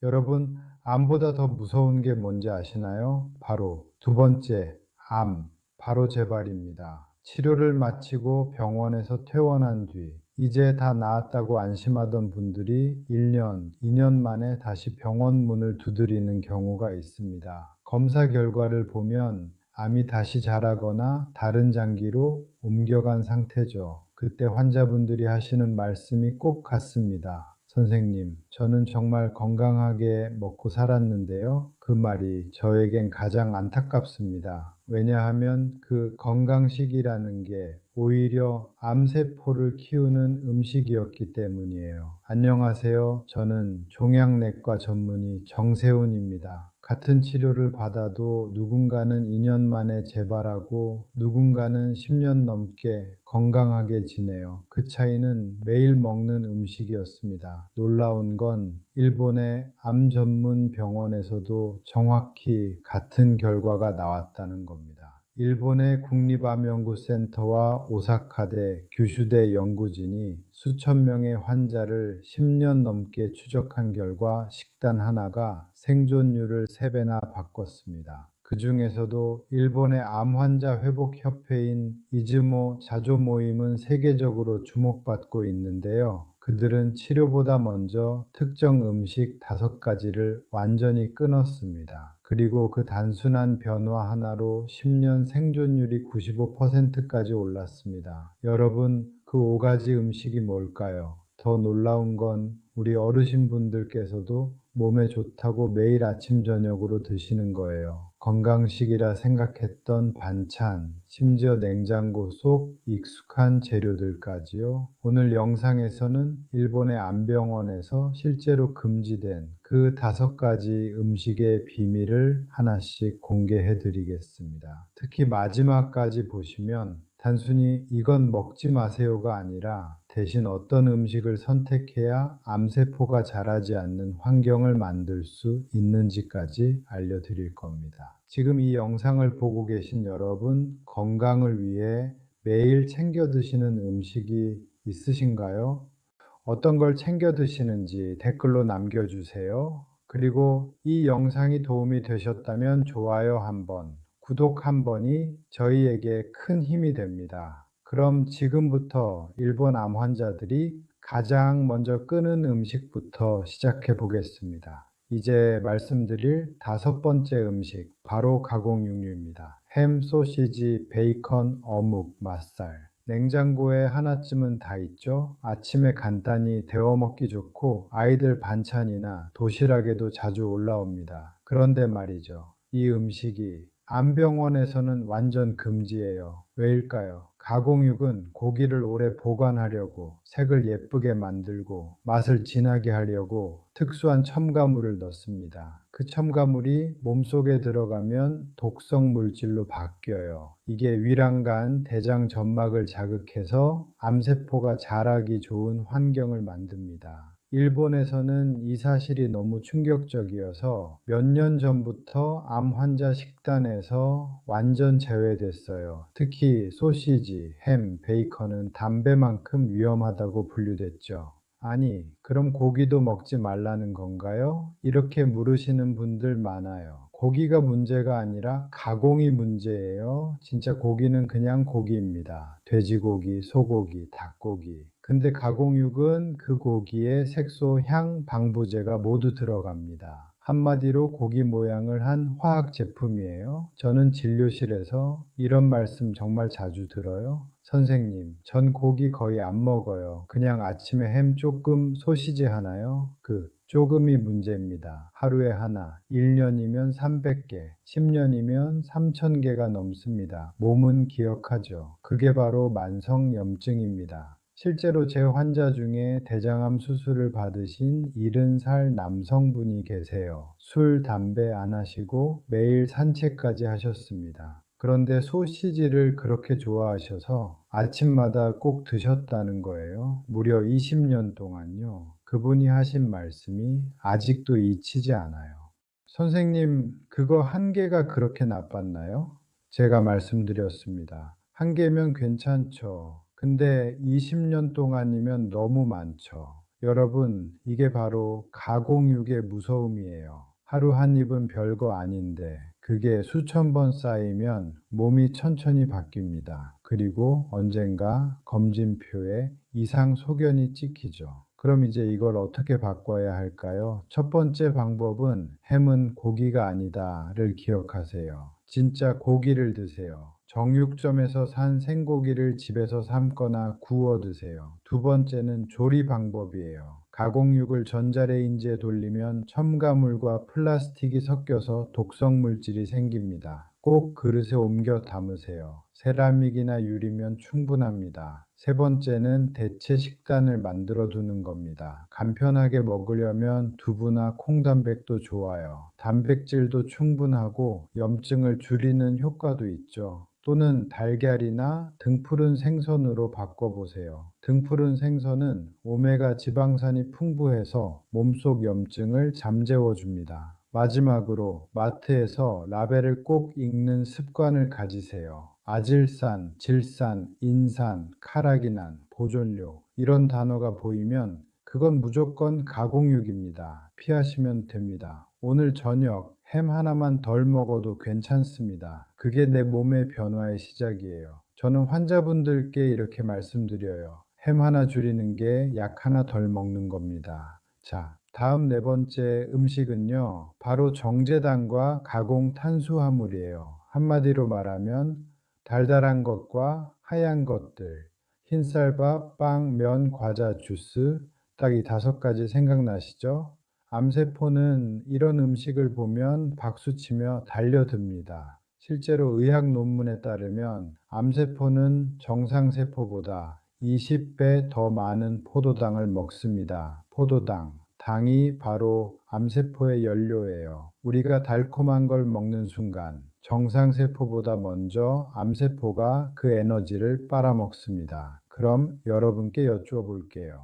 여러분, 암보다 더 무서운 게 뭔지 아시나요? 바로 두 번째, 암, 바로 재발입니다. 치료를 마치고 병원에서 퇴원한 뒤, 이제 다 나았다고 안심하던 분들이 1년, 2년 만에 다시 병원 문을 두드리는 경우가 있습니다. 검사 결과를 보면 암이 다시 자라거나 다른 장기로 옮겨간 상태죠. 그때 환자분들이 하시는 말씀이 꼭 같습니다. 선생님, 저는 정말 건강하게 먹고 살았는데요. 그 말이 저에겐 가장 안타깝습니다. 왜냐하면 그 건강식이라는 게 오히려 암세포를 키우는 음식이었기 때문이에요. 안녕하세요. 저는 종양내과 전문의 정세훈입니다. 같은 치료를 받아도 누군가는 2년 만에 재발하고 누군가는 10년 넘게 건강하게 지내요. 그 차이는 매일 먹는 음식이었습니다. 놀라운 건 일본의 암 전문 병원에서도 정확히 같은 결과가 나왔다는 겁니다. 일본의 국립암연구센터와 오사카대, 규슈대 연구진이 수천 명의 환자를 10년 넘게 추적한 결과 식단 하나가 생존율을 3배나 바꿨습니다. 그 중에서도 일본의 암 환자 회복 협회인 이즈모 자조 모임은 세계적으로 주목받고 있는데요. 그들은 치료보다 먼저 특정 음식 5가지를 완전히 끊었습니다. 그리고 그 단순한 변화 하나로 10년 생존율이 95%까지 올랐습니다. 여러분, 그 5가지 음식이 뭘까요? 더 놀라운 건 우리 어르신분들께서도 몸에 좋다고 매일 아침 저녁으로 드시는 거예요. 건강식이라 생각했던 반찬, 심지어 냉장고 속 익숙한 재료들까지요. 오늘 영상에서는 일본의 암병원에서 실제로 금지된 그 5가지 음식의 비밀을 하나씩 공개해 드리겠습니다. 특히 마지막까지 보시면 단순히 이건 먹지 마세요가 아니라 대신 어떤 음식을 선택해야 암세포가 자라지 않는 환경을 만들 수 있는지까지 알려드릴 겁니다. 지금 이 영상을 보고 계신 여러분, 건강을 위해 매일 챙겨 드시는 음식이 있으신가요? 어떤 걸 챙겨 드시는지 댓글로 남겨주세요. 그리고 이 영상이 도움이 되셨다면 좋아요 한번, 구독 한번이 저희에게 큰 힘이 됩니다. 그럼 지금부터 일본 암 환자들이 가장 먼저 끄는 음식부터 시작해 보겠습니다. 이제 말씀드릴 5번째 음식, 바로 가공육류입니다. 햄, 소시지, 베이컨, 어묵, 맛살. 냉장고에 하나쯤은 다 있죠. 아침에 간단히 데워 먹기 좋고 아이들 반찬이나 도시락에도 자주 올라옵니다. 그런데 말이죠. 이 음식이 암병원에서는 완전 금지예요. 왜일까요? 가공육은 고기를 오래 보관하려고 색을 예쁘게 만들고 맛을 진하게 하려고 특수한 첨가물을 넣습니다. 그 첨가물이 몸속에 들어가면 독성 물질로 바뀌어요. 이게 위랑간, 대장 점막을 자극해서 암세포가 자라기 좋은 환경을 만듭니다. 일본에서는 이 사실이 너무 충격적이어서 몇 년 전부터 암 환자 식단에서 완전 제외됐어요. 특히 소시지, 햄, 베이컨은 담배만큼 위험하다고 분류됐죠. 아니, 그럼 고기도 먹지 말라는 건가요? 이렇게 물으시는 분들 많아요. 고기가 문제가 아니라 가공이 문제예요. 진짜 고기는 그냥 고기입니다. 돼지고기, 소고기, 닭고기. 근데 가공육은 그 고기에 색소, 향, 방부제가 모두 들어갑니다. 한마디로 고기 모양을 한 화학 제품이에요. 저는 진료실에서 이런 말씀 정말 자주 들어요. 선생님, 전 고기 거의 안 먹어요. 그냥 아침에 햄 조금, 소시지 하나요? 그 조금이 문제입니다. 하루에 하나, 1년이면 300개, 10년이면 3000개가 넘습니다. 몸은 기억하죠. 그게 바로 만성염증입니다. 실제로 제 환자 중에 대장암 수술을 받으신 70살 남성분이 계세요. 술, 담배 안 하시고 매일 산책까지 하셨습니다. 그런데 소시지를 그렇게 좋아하셔서 아침마다 꼭 드셨다는 거예요. 무려 20년 동안요. 그분이 하신 말씀이 아직도 잊히지 않아요. 선생님, 그거 한 개가 그렇게 나빴나요? 제가 말씀드렸습니다. 한 개면 괜찮죠. 근데 20년 동안이면 너무 많죠. 여러분, 이게 바로 가공육의 무서움이에요. 하루 한 입은 별거 아닌데 그게 수천 번 쌓이면 몸이 천천히 바뀝니다. 그리고 언젠가 검진표에 이상 소견이 찍히죠. 그럼 이제 이걸 어떻게 바꿔야 할까요? 첫 번째 방법은 햄은 고기가 아니다를 기억하세요. 진짜 고기를 드세요. 정육점에서 산 생고기를 집에서 삶거나 구워 드세요. 두 번째는 조리 방법이에요. 가공육을 전자레인지에 돌리면 첨가물과 플라스틱이 섞여서 독성 물질이 생깁니다. 꼭 그릇에 옮겨 담으세요. 세라믹이나 유리면 충분합니다. 세 번째는 대체 식단을 만들어 두는 겁니다. 간편하게 먹으려면 두부나 콩단백도 좋아요. 단백질도 충분하고 염증을 줄이는 효과도 있죠. 또는 달걀이나 등푸른 생선으로 바꿔보세요. 등푸른 생선은 오메가 지방산이 풍부해서 몸속 염증을 잠재워줍니다. 마지막으로 마트에서 라벨을 꼭 읽는 습관을 가지세요. 아질산, 질산, 인산, 카라기난, 보존료 이런 단어가 보이면 그건 무조건 가공육입니다. 피하시면 됩니다. 오늘 저녁 햄 하나만 덜 먹어도 괜찮습니다. 그게 내 몸의 변화의 시작이에요. 저는 환자분들께 이렇게 말씀드려요. 햄 하나 줄이는 게 약 하나 덜 먹는 겁니다. 자, 다음 네 번째 음식은요. 바로 정제당과 가공 탄수화물이에요. 한마디로 말하면 달달한 것과 하얀 것들, 흰쌀밥, 빵, 면, 과자, 주스, 딱 이 다섯 가지 생각나시죠? 암세포는 이런 음식을 보면 박수치며 달려듭니다. 실제로 의학 논문에 따르면 암세포는 정상세포보다 20배 더 많은 포도당을 먹습니다. 포도당. 당이 바로 암세포의 연료예요. 우리가 달콤한 걸 먹는 순간 정상세포보다 먼저 암세포가 그 에너지를 빨아먹습니다. 그럼 여러분께 여쭈어볼게요.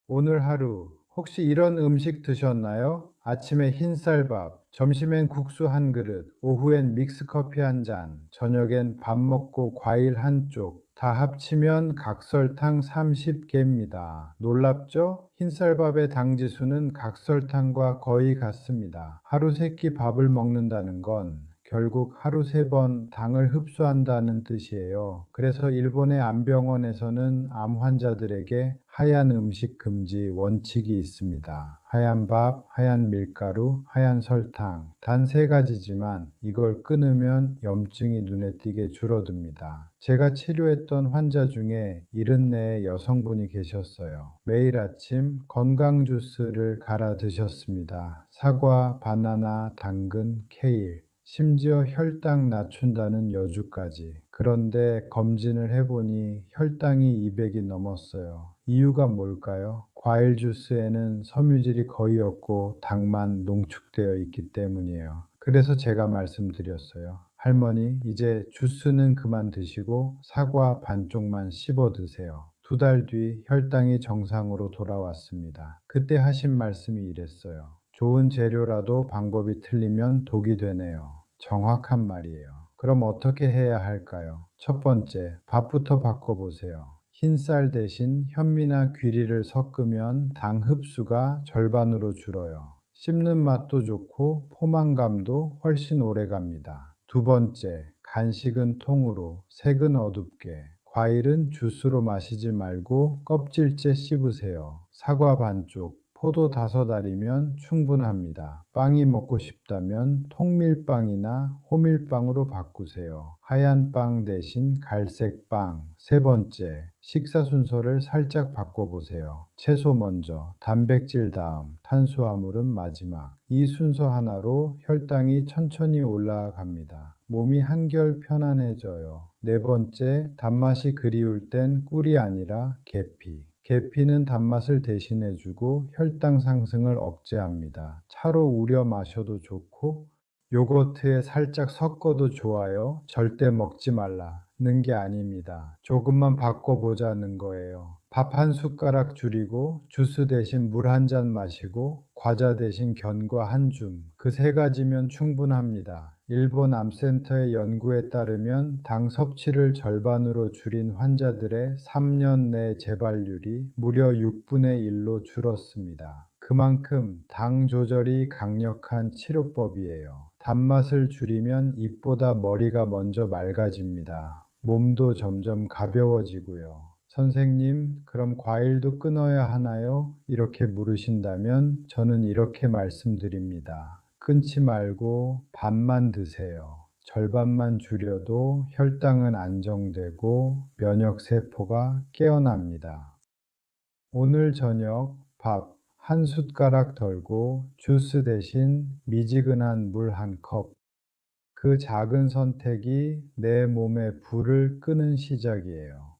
오늘 하루 혹시 이런 음식 드셨나요? 아침에 흰쌀밥, 점심엔 국수 한 그릇, 오후엔 믹스커피 한 잔, 저녁엔 밥 먹고 과일 한 쪽, 다 합치면 각설탕 30개입니다. 놀랍죠? 흰쌀밥의 당지수는 각설탕과 거의 같습니다. 하루 세끼 밥을 먹는다는 건 결국 하루 3번 당을 흡수한다는 뜻이에요. 그래서 일본의 암병원에서는 암 환자들에게 하얀 음식 금지 원칙이 있습니다. 하얀 밥, 하얀 밀가루, 하얀 설탕. 단 3가지지만 이걸 끊으면 염증이 눈에 띄게 줄어듭니다. 제가 치료했던 환자 중에 74의 여성분이 계셨어요. 매일 아침 건강 주스를 갈아 드셨습니다. 사과, 바나나, 당근, 케일. 심지어 혈당 낮춘다는 여주까지. 그런데 검진을 해보니 혈당이 200이 넘었어요. 이유가 뭘까요? 과일 주스에는 섬유질이 거의 없고 당만 농축되어 있기 때문이에요. 그래서 제가 말씀드렸어요. 할머니, 이제 주스는 그만 드시고 사과 반쪽만 씹어 드세요. 2달 뒤 혈당이 정상으로 돌아왔습니다. 그때 하신 말씀이 이랬어요. 좋은 재료라도 방법이 틀리면 독이 되네요. 정확한 말이에요. 그럼 어떻게 해야 할까요? 첫 번째, 밥부터 바꿔보세요. 흰쌀 대신 현미나 귀리를 섞으면 당 흡수가 절반으로 줄어요. 씹는 맛도 좋고 포만감도 훨씬 오래 갑니다. 두 번째, 간식은 통으로, 색은 어둡게. 과일은 주스로 마시지 말고 껍질째 씹으세요. 사과 반쪽, 포도 5알이면 충분합니다. 빵이 먹고 싶다면 통밀빵이나 호밀빵으로 바꾸세요. 하얀 빵 대신 갈색 빵. 세 번째, 식사 순서를 살짝 바꿔보세요. 채소 먼저, 단백질 다음, 탄수화물은 마지막. 이 순서 하나로 혈당이 천천히 올라갑니다. 몸이 한결 편안해져요. 네 번째, 단맛이 그리울 땐 꿀이 아니라 계피. 계피는 단맛을 대신해주고 혈당 상승을 억제합니다. 차로 우려 마셔도 좋고 요거트에 살짝 섞어도 좋아요. 절대 먹지 말라는 게 아닙니다. 조금만 바꿔보자는 거예요. 밥 한 숟가락 줄이고 주스 대신 물 한 잔 마시고 과자 대신 견과 한 줌. 그 3가지면 충분합니다. 일본 암센터의 연구에 따르면 당 섭취를 절반으로 줄인 환자들의 3년 내 재발률이 무려 6분의 1로 줄었습니다. 그만큼 당 조절이 강력한 치료법이에요. 단맛을 줄이면 입보다 머리가 먼저 맑아집니다. 몸도 점점 가벼워지고요. 선생님, 그럼 과일도 끊어야 하나요? 이렇게 물으신다면 저는 이렇게 말씀드립니다. 끊지 말고 반만 드세요. 절반만 줄여도 혈당은 안정되고 면역세포가 깨어납니다. 오늘 저녁 밥 한 숟가락 덜고 주스 대신 미지근한 물 한 컵. 그 작은 선택이 내 몸의 불을 끄는 시작이에요.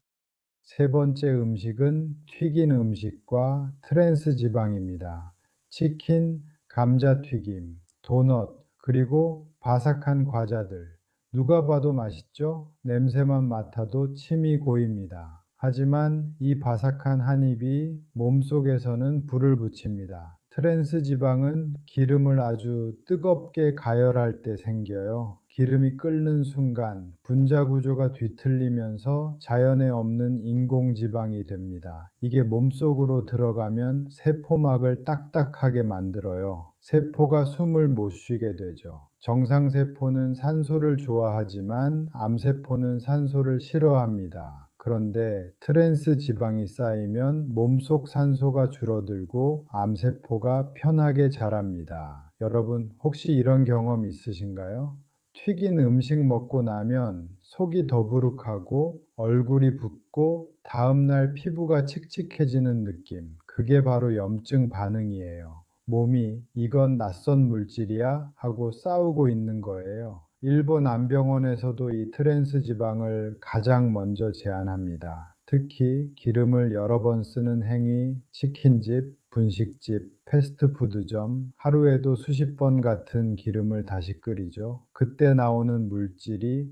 세 번째 음식은 튀긴 음식과 트랜스 지방입니다. 치킨, 감자튀김, 도넛, 그리고 바삭한 과자들. 누가 봐도 맛있죠? 냄새만 맡아도 침이 고입니다. 하지만 이 바삭한 한 입이 몸속에서는 불을 붙입니다. 트랜스 지방은 기름을 아주 뜨겁게 가열할 때 생겨요. 기름이 끓는 순간 분자 구조가 뒤틀리면서 자연에 없는 인공지방이 됩니다. 이게 몸속으로 들어가면 세포막을 딱딱하게 만들어요. 세포가 숨을 못 쉬게 되죠. 정상세포는 산소를 좋아하지만 암세포는 산소를 싫어합니다. 그런데 트랜스 지방이 쌓이면 몸속 산소가 줄어들고 암세포가 편하게 자랍니다. 여러분, 혹시 이런 경험 있으신가요? 튀긴 음식 먹고 나면 속이 더부룩하고 얼굴이 붓고 다음날 피부가 칙칙해지는 느낌. 그게 바로 염증 반응이에요. 몸이 이건 낯선 물질이야 하고 싸우고 있는 거예요. 일본 암병원에서도 이 트랜스 지방을 가장 먼저 제한합니다. 특히 기름을 여러 번 쓰는 행위, 치킨집, 분식집, 패스트푸드점, 하루에도 수십 번 같은 기름을 다시 끓이죠. 그때 나오는 물질이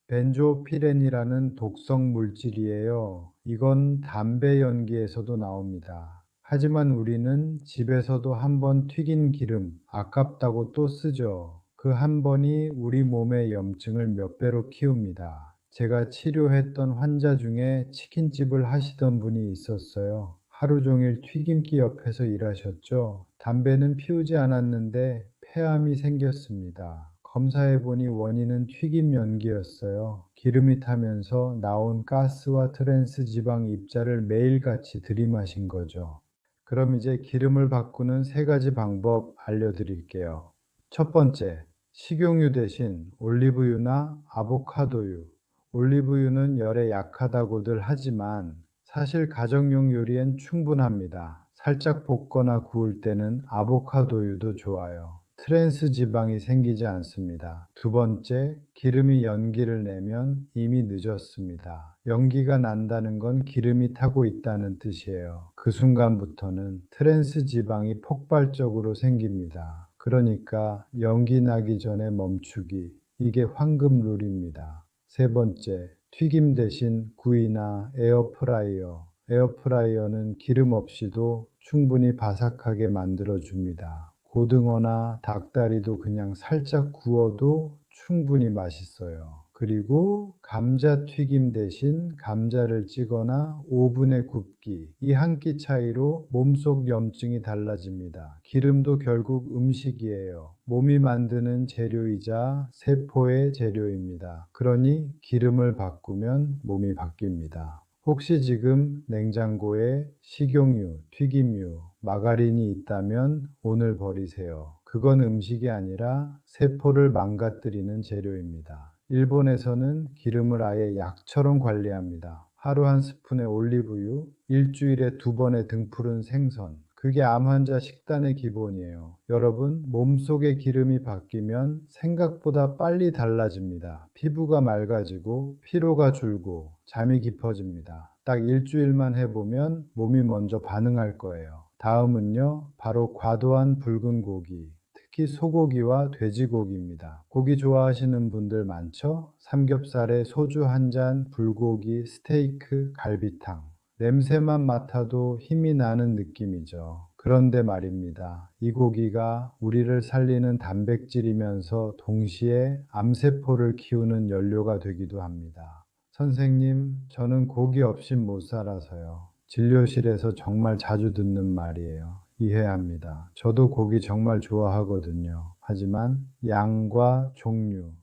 벤조피렌이라는 독성 물질이에요. 이건 담배 연기에서도 나옵니다. 하지만 우리는 집에서도 한번 튀긴 기름 아깝다고 또 쓰죠. 그 한 번이 우리 몸의 염증을 몇 배로 키웁니다. 제가 치료했던 환자 중에 치킨집을 하시던 분이 있었어요. 하루 종일 튀김기 옆에서 일하셨죠. 담배는 피우지 않았는데 폐암이 생겼습니다. 검사해보니 원인은 튀김 연기였어요. 기름이 타면서 나온 가스와 트랜스 지방 입자를 매일같이 들이마신 거죠. 그럼 이제 기름을 바꾸는 세 가지 방법 알려드릴게요. 첫 번째, 식용유 대신 올리브유나 아보카도유. 올리브유는 열에 약하다고들 하지만 사실 가정용 요리엔 충분합니다. 살짝 볶거나 구울 때는 아보카도유도 좋아요. 트랜스 지방이 생기지 않습니다. 두 번째, 기름이 연기를 내면 이미 늦었습니다. 연기가 난다는 건 기름이 타고 있다는 뜻이에요. 그 순간부터는 트랜스 지방이 폭발적으로 생깁니다. 그러니까 연기 나기 전에 멈추기. 이게 황금 룰입니다. 세 번째, 튀김 대신 구이나 에어프라이어. 에어프라이어는 기름 없이도 충분히 바삭하게 만들어줍니다. 고등어나 닭다리도 그냥 살짝 구워도 충분히 맛있어요. 그리고 감자튀김 대신 감자를 찌거나 오븐에 굽기. 이 한 끼 차이로 몸속 염증이 달라집니다. 기름도 결국 음식이에요. 몸이 만드는 재료이자 세포의 재료입니다. 그러니 기름을 바꾸면 몸이 바뀝니다. 혹시 지금 냉장고에 식용유, 튀김유, 마가린이 있다면 오늘 버리세요. 그건 음식이 아니라 세포를 망가뜨리는 재료입니다. 일본에서는 기름을 아예 약처럼 관리합니다. 하루 한 스푼의 올리브유, 일주일에 2번의 등푸른 생선. 그게 암 환자 식단의 기본이에요. 여러분, 몸속의 기름이 바뀌면 생각보다 빨리 달라집니다. 피부가 맑아지고 피로가 줄고 잠이 깊어집니다. 딱 일주일만 해보면 몸이 먼저 반응할 거예요. 다음은요, 바로 과도한 붉은 고기. 특히 소고기와 돼지고기입니다. 고기 좋아하시는 분들 많죠? 삼겹살에 소주 한 잔, 불고기, 스테이크, 갈비탕. 냄새만 맡아도 힘이 나는 느낌이죠. 그런데 말입니다. 이 고기가 우리를 살리는 단백질이면서 동시에 암세포를 키우는 연료가 되기도 합니다. 선생님, 저는 고기 없이 못 살아서요. 진료실에서 정말 자주 듣는 말이에요. 이해합니다. 저도 고기 정말 좋아하거든요. 하지만 양과 종류,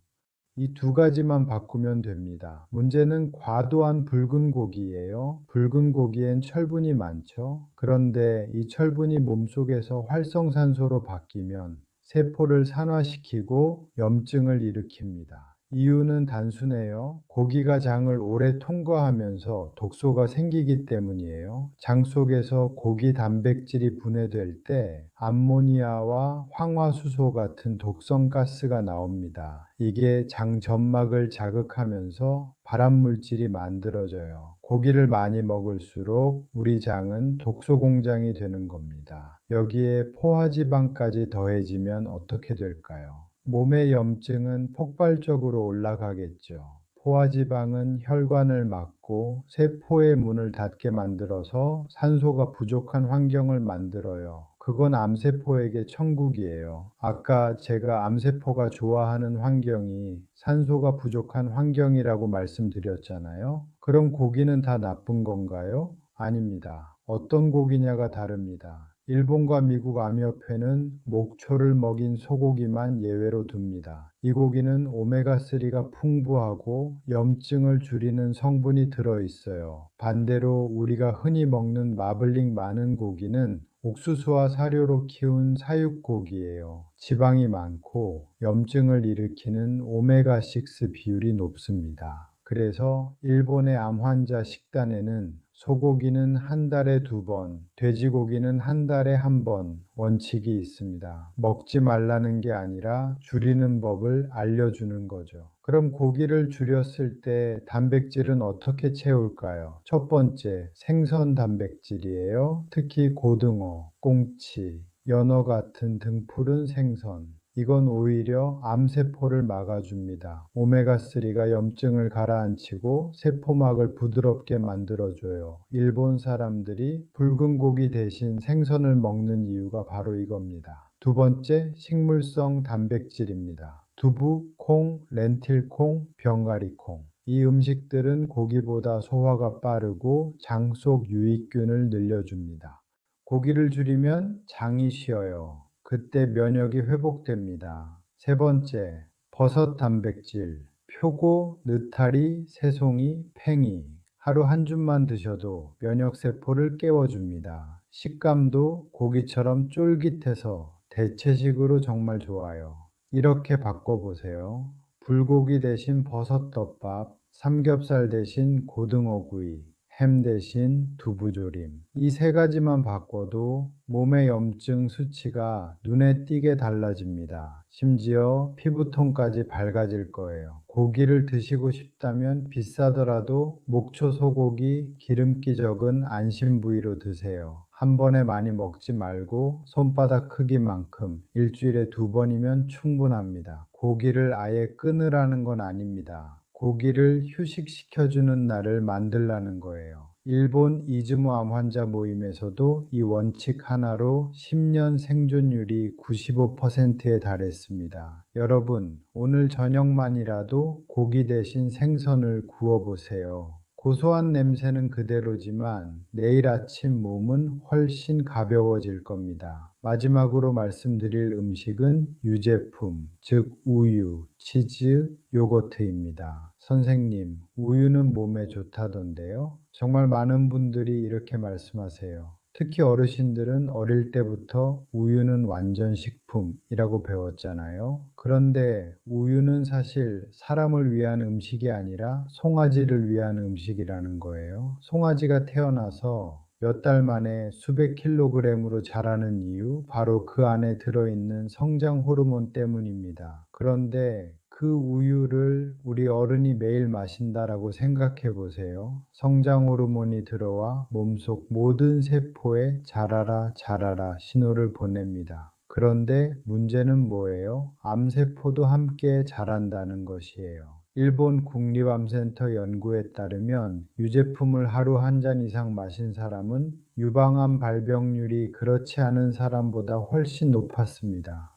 이 두 가지만 바꾸면 됩니다. 문제는 과도한 붉은 고기예요. 붉은 고기엔 철분이 많죠. 그런데 이 철분이 몸속에서 활성산소로 바뀌면 세포를 산화시키고 염증을 일으킵니다. 이유는 단순해요. 고기가 장을 오래 통과하면서 독소가 생기기 때문이에요. 장 속에서 고기 단백질이 분해될 때 암모니아와 황화수소 같은 독성 가스가 나옵니다. 이게 장 점막을 자극하면서 발암물질이 만들어져요. 고기를 많이 먹을수록 우리 장은 독소 공장이 되는 겁니다. 여기에 포화지방까지 더해지면 어떻게 될까요? 몸의 염증은 폭발적으로 올라가겠죠. 포화지방은 혈관을 막고 세포의 문을 닫게 만들어서 산소가 부족한 환경을 만들어요. 그건 암세포에게 천국이에요. 아까 제가 암세포가 좋아하는 환경이 산소가 부족한 환경이라고 말씀드렸잖아요. 그럼 고기는 다 나쁜 건가요? 아닙니다. 어떤 고기냐가 다릅니다. 일본과 미국 암협회는 목초를 먹인 소고기만 예외로 둡니다. 이 고기는 오메가3가 풍부하고 염증을 줄이는 성분이 들어있어요. 반대로 우리가 흔히 먹는 마블링 많은 고기는 옥수수와 사료로 키운 사육고기예요. 지방이 많고 염증을 일으키는 오메가6 비율이 높습니다. 그래서 일본의 암 환자 식단에는 소고기는 한 달에 2번, 돼지고기는 한 달에 1번 원칙이 있습니다. 먹지 말라는 게 아니라 줄이는 법을 알려주는 거죠. 그럼 고기를 줄였을 때 단백질은 어떻게 채울까요? 첫 번째, 생선 단백질이에요. 특히 고등어, 꽁치, 연어 같은 등푸른 생선. 이건 오히려 암세포를 막아줍니다. 오메가3가 염증을 가라앉히고 세포막을 부드럽게 만들어줘요. 일본 사람들이 붉은 고기 대신 생선을 먹는 이유가 바로 이겁니다. 두 번째, 식물성 단백질입니다. 두부, 콩, 렌틸콩, 병가리콩. 이 음식들은 고기보다 소화가 빠르고 장 속 유익균을 늘려줍니다. 고기를 줄이면 장이 쉬어요. 그때 면역이 회복됩니다. 세 번째, 버섯 단백질, 표고, 느타리, 새송이, 팽이. 하루 한 줌만 드셔도 면역세포를 깨워줍니다. 식감도 고기처럼 쫄깃해서 대체식으로 정말 좋아요. 이렇게 바꿔보세요. 불고기 대신 버섯덮밥, 삼겹살 대신 고등어구이, 햄 대신 두부조림. 이 세 가지만 바꿔도 몸의 염증 수치가 눈에 띄게 달라집니다. 심지어 피부톤까지 밝아질 거예요. 고기를 드시고 싶다면 비싸더라도 목초 소고기 기름기 적은 안심 부위로 드세요. 한 번에 많이 먹지 말고 손바닥 크기만큼 일주일에 2번이면 충분합니다. 고기를 아예 끊으라는 건 아닙니다. 고기를 휴식시켜주는 날을 만들라는 거예요. 일본 이즈모암 환자 모임에서도 이 원칙 하나로 10년 생존율이 95%에 달했습니다. 여러분, 오늘 저녁만이라도 고기 대신 생선을 구워보세요. 고소한 냄새는 그대로지만 내일 아침 몸은 훨씬 가벼워질 겁니다. 마지막으로 말씀드릴 음식은 유제품, 즉 우유, 치즈, 요거트입니다. 선생님, 우유는 몸에 좋다던데요? 정말 많은 분들이 이렇게 말씀하세요. 특히 어르신들은 어릴 때부터 우유는 완전 식품이라고 배웠잖아요. 그런데 우유는 사실 사람을 위한 음식이 아니라 송아지를 위한 음식이라는 거예요. 송아지가 태어나서 몇 달 만에 수백 킬로그램으로 자라는 이유, 바로 그 안에 들어있는 성장 호르몬 때문입니다. 그런데 그 우유를 우리 어른이 매일 마신다라고 생각해 보세요. 성장 호르몬이 들어와 몸속 모든 세포에 자라라 자라라 신호를 보냅니다. 그런데 문제는 뭐예요? 암세포도 함께 자란다는 것이에요. 일본 국립암센터 연구에 따르면 유제품을 하루 한 잔 이상 마신 사람은 유방암 발병률이 그렇지 않은 사람보다 훨씬 높았습니다.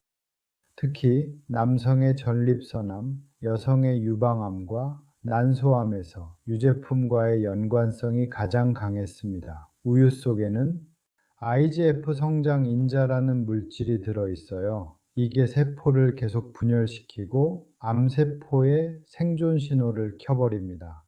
특히 남성의 전립선암, 여성의 유방암과 난소암에서 유제품과의 연관성이 가장 강했습니다. 우유 속에는 IGF 성장 인자라는 물질이 들어있어요. 이게 세포를 계속 분열시키고 암세포의 생존 신호를 켜버립니다.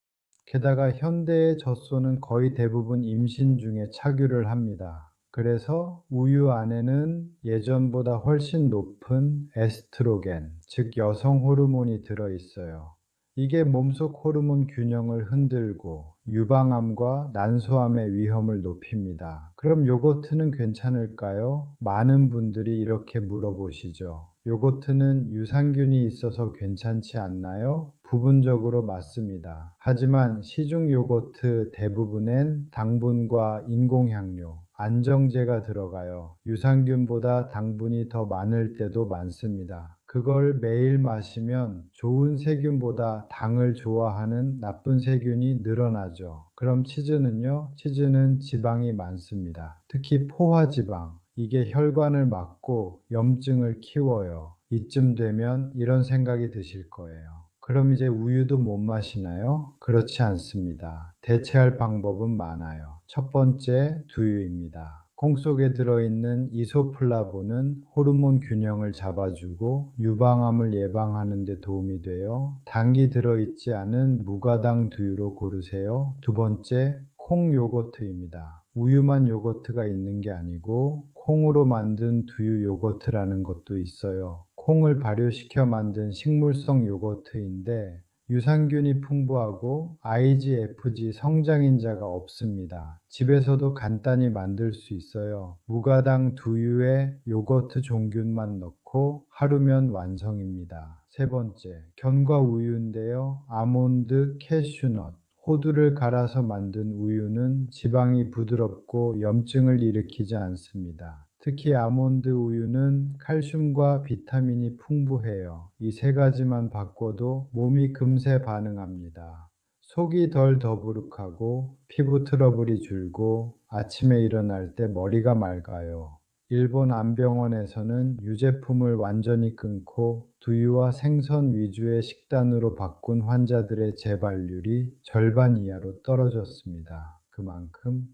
게다가 현대의 젖소는 거의 대부분 임신 중에 착유를 합니다. 그래서 우유 안에는 예전보다 훨씬 높은 에스트로겐, 즉 여성 호르몬이 들어있어요. 이게 몸속 호르몬 균형을 흔들고 유방암과 난소암의 위험을 높입니다. 그럼 요거트는 괜찮을까요? 많은 분들이 이렇게 물어보시죠. 요거트는 유산균이 있어서 괜찮지 않나요? 부분적으로 맞습니다. 하지만 시중 요거트 대부분엔 당분과 인공향료, 안정제가 들어가요. 유산균보다 당분이 더 많을 때도 많습니다. 그걸 매일 마시면 좋은 세균보다 당을 좋아하는 나쁜 세균이 늘어나죠. 그럼 치즈는요? 치즈는 지방이 많습니다. 특히 포화지방. 이게 혈관을 막고 염증을 키워요. 이쯤 되면 이런 생각이 드실 거예요. 그럼 이제 우유도 못 마시나요? 그렇지 않습니다. 대체할 방법은 많아요. 첫 번째, 두유입니다. 콩 속에 들어있는 이소플라본은 호르몬 균형을 잡아주고 유방암을 예방하는 데 도움이 돼요. 당이 들어있지 않은 무가당 두유로 고르세요. 두 번째, 콩 요거트입니다. 우유만 요거트가 있는 게 아니고 콩으로 만든 두유 요거트라는 것도 있어요. 콩을 발효시켜 만든 식물성 요거트인데 유산균이 풍부하고 IGFG 성장인자가 없습니다. 집에서도 간단히 만들 수 있어요. 무가당 두유에 요거트 종균만 넣고 하루면 완성입니다. 세 번째, 견과 우유인데요. 아몬드, 캐슈넛, 호두를 갈아서 만든 우유는 지방이 부드럽고 염증을 일으키지 않습니다. 특히 아몬드 우유는 칼슘과 비타민이 풍부해요. 이 세 가지만 바꿔도 몸이 금세 반응합니다. 속이 덜 더부룩하고 피부 트러블이 줄고 아침에 일어날 때 머리가 맑아요. 일본 암병원에서는 유제품을 완전히 끊고 두유와 생선 위주의 식단으로 바꾼 환자들의 재발률이 절반 이하로 떨어졌습니다. 그만큼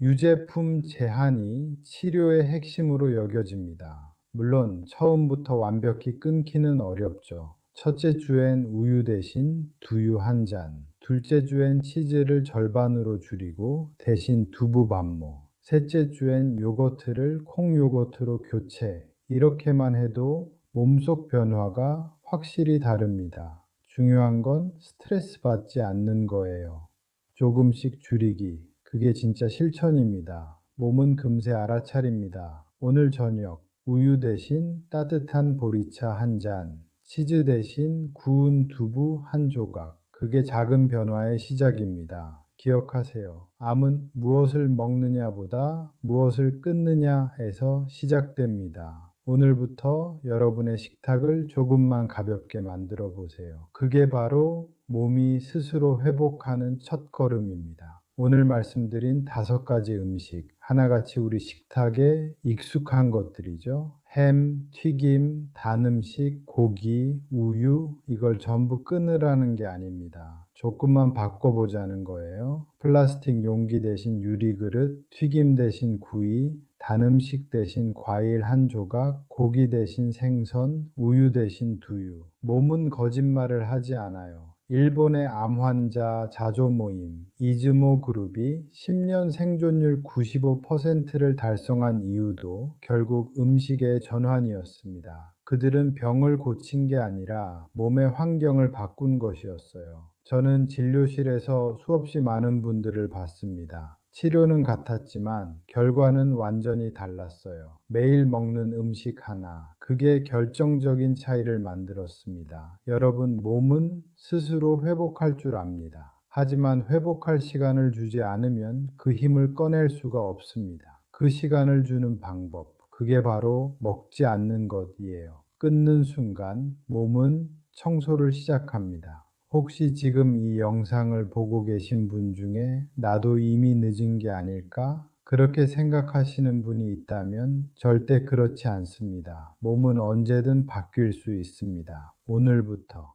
유제품 제한이 치료의 핵심으로 여겨집니다. 물론 처음부터 완벽히 끊기는 어렵죠. 첫째 주엔 우유 대신 두유 한 잔, 둘째 주엔 치즈를 절반으로 줄이고 대신 두부 반모, 셋째 주엔 요거트를 콩 요거트로 교체. 이렇게만 해도 몸속 변화가 확실히 다릅니다. 중요한 건 스트레스 받지 않는 거예요. 조금씩 줄이기. 그게 진짜 실천입니다. 몸은 금세 알아차립니다. 오늘 저녁 우유 대신 따뜻한 보리차 한 잔, 치즈 대신 구운 두부 한 조각. 그게 작은 변화의 시작입니다. 기억하세요. 암은 무엇을 먹느냐보다 무엇을 끊느냐에서 시작됩니다. 오늘부터 여러분의 식탁을 조금만 가볍게 만들어 보세요. 그게 바로 몸이 스스로 회복하는 첫걸음입니다. 오늘 말씀드린 5가지 음식, 하나같이 우리 식탁에 익숙한 것들이죠. 햄, 튀김, 단 음식, 고기, 우유, 이걸 전부 끊으라는 게 아닙니다. 조금만 바꿔보자는 거예요. 플라스틱 용기 대신 유리그릇, 튀김 대신 구이, 단 음식 대신 과일 한 조각, 고기 대신 생선, 우유 대신 두유. 몸은 거짓말을 하지 않아요. 일본의 암 환자 자조 모임, 이즈모 그룹이 10년 생존율 95%를 달성한 이유도 결국 음식의 전환이었습니다. 그들은 병을 고친 게 아니라 몸의 환경을 바꾼 것이었어요. 저는 진료실에서 수없이 많은 분들을 봤습니다. 치료는 같았지만 결과는 완전히 달랐어요. 매일 먹는 음식 하나, 그게 결정적인 차이를 만들었습니다. 여러분, 몸은 스스로 회복할 줄 압니다. 하지만 회복할 시간을 주지 않으면 그 힘을 꺼낼 수가 없습니다. 그 시간을 주는 방법, 그게 바로 먹지 않는 것이에요. 끊는 순간 몸은 청소를 시작합니다. 혹시 지금 이 영상을 보고 계신 분 중에 나도 이미 늦은 게 아닐까? 그렇게 생각하시는 분이 있다면 절대 그렇지 않습니다. 몸은 언제든 바뀔 수 있습니다. 오늘부터.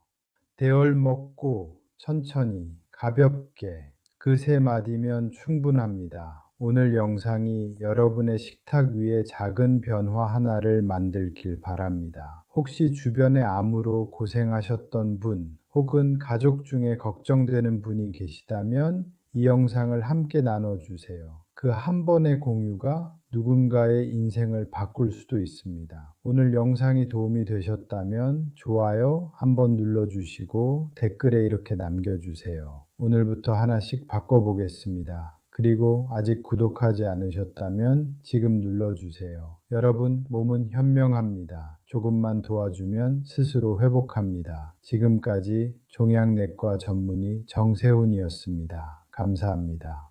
대얼 먹고 천천히 가볍게 그 세 마디면 충분합니다. 오늘 영상이 여러분의 식탁 위에 작은 변화 하나를 만들길 바랍니다. 혹시 주변에 암으로 고생하셨던 분 혹은 가족 중에 걱정되는 분이 계시다면 이 영상을 함께 나눠주세요. 그 한 번의 공유가 누군가의 인생을 바꿀 수도 있습니다. 오늘 영상이 도움이 되셨다면 좋아요 한번 눌러주시고 댓글에 이렇게 남겨주세요. 오늘부터 하나씩 바꿔보겠습니다. 그리고 아직 구독하지 않으셨다면 지금 눌러주세요. 여러분, 몸은 현명합니다. 조금만 도와주면 스스로 회복합니다. 지금까지 종양내과 전문의 정세훈이었습니다. 감사합니다.